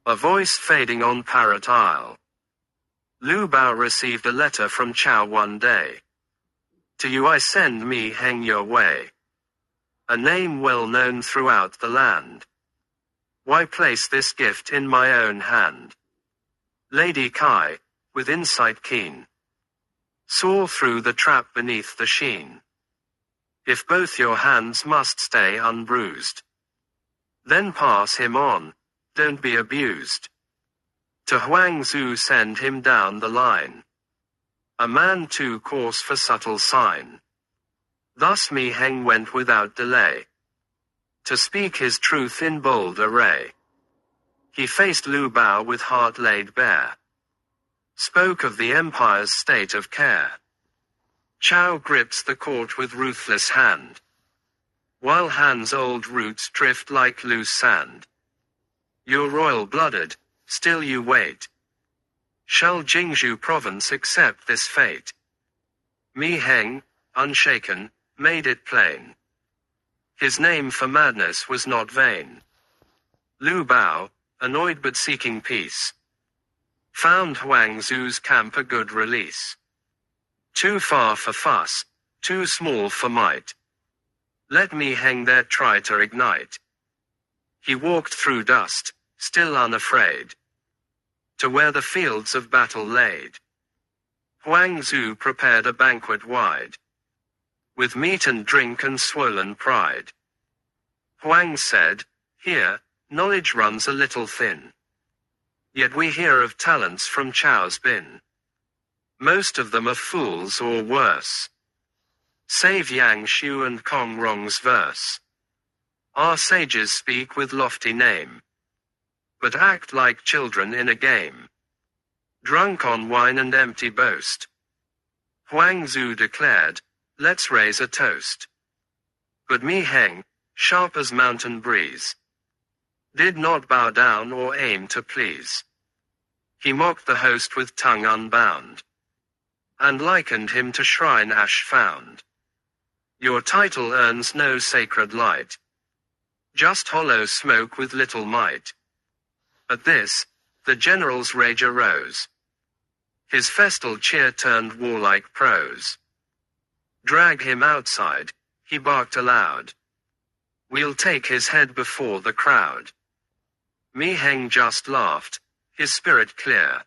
A voice fading on Parrot Isle. Lu Bao received a letter from Chow one day. To you I send me hang your way. A name well known throughout the land. Why place this gift in my own hand? Lady Kai, with insight keen, saw through the trap beneath the sheen. If both your hands must stay unbruised, then pass him on, don't be abused. To Huang Zhu send him down the line. A man too coarse for subtle sign. Thus Mi Heng went without delay, to speak his truth in bold array. He faced Lu Bao with heart laid bare, spoke of the empire's state of care. Chow grips the court with ruthless hand, while Han's old roots drift like loose sand. You're royal-blooded, still you wait. Shall Jingzhou province accept this fate? Mi Heng, unshaken, made it plain. His name for madness was not vain. Lu Bao, annoyed but seeking peace, found Huang Zhu's camp a good release. Too far for fuss, too small for might. Let Mi Heng there try to ignite. He walked through dust, still unafraid, to where the fields of battle laid. Huang Zhu prepared a banquet wide, with meat and drink and swollen pride. Huang said, "Here, knowledge runs a little thin. Yet we hear of talents from Chow's bin. Most of them are fools or worse, save Yang Shu and Kong Rong's verse. Our sages speak with lofty name, but act like children in a game, drunk on wine and empty boast." Huang Zhu declared, "Let's raise a toast." But Mi Heng, sharp as mountain breeze, did not bow down or aim to please. He mocked the host with tongue unbound, and likened him to shrine ash found. Your title earns no sacred light, just hollow smoke with little might. At this, the general's rage arose. His festal cheer turned warlike prose. Drag him outside, he barked aloud. We'll take his head before the crowd. Mi Heng just laughed, his spirit clear.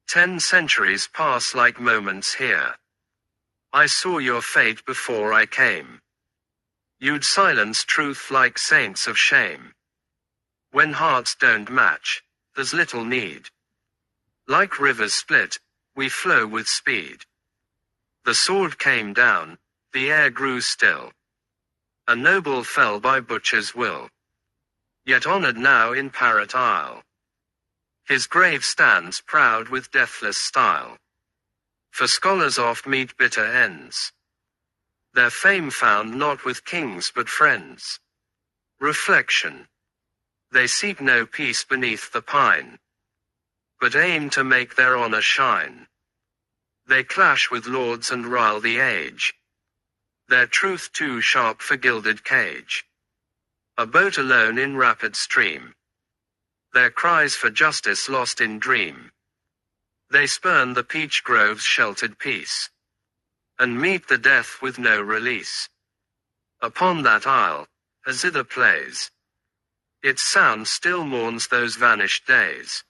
10 centuries pass like moments here. I saw your fate before I came. You'd silence truth like saints of shame. When hearts don't match, there's little need. Like rivers split, we flow with speed. The sword came down, the air grew still. A noble fell by butcher's will, yet honored now in Parrot Isle. His grave stands proud with deathless style. For scholars oft meet bitter ends, their fame found not with kings but friends. Reflection. They seek no peace beneath the pine, but aim to make their honor shine. They clash with lords and rile the age, their truth too sharp for gilded cage. A boat alone in rapid stream, their cries for justice lost in dream. They spurn the peach grove's sheltered peace, and meet the death with no release. Upon that isle, a zither plays, its sound still mourns those vanished days.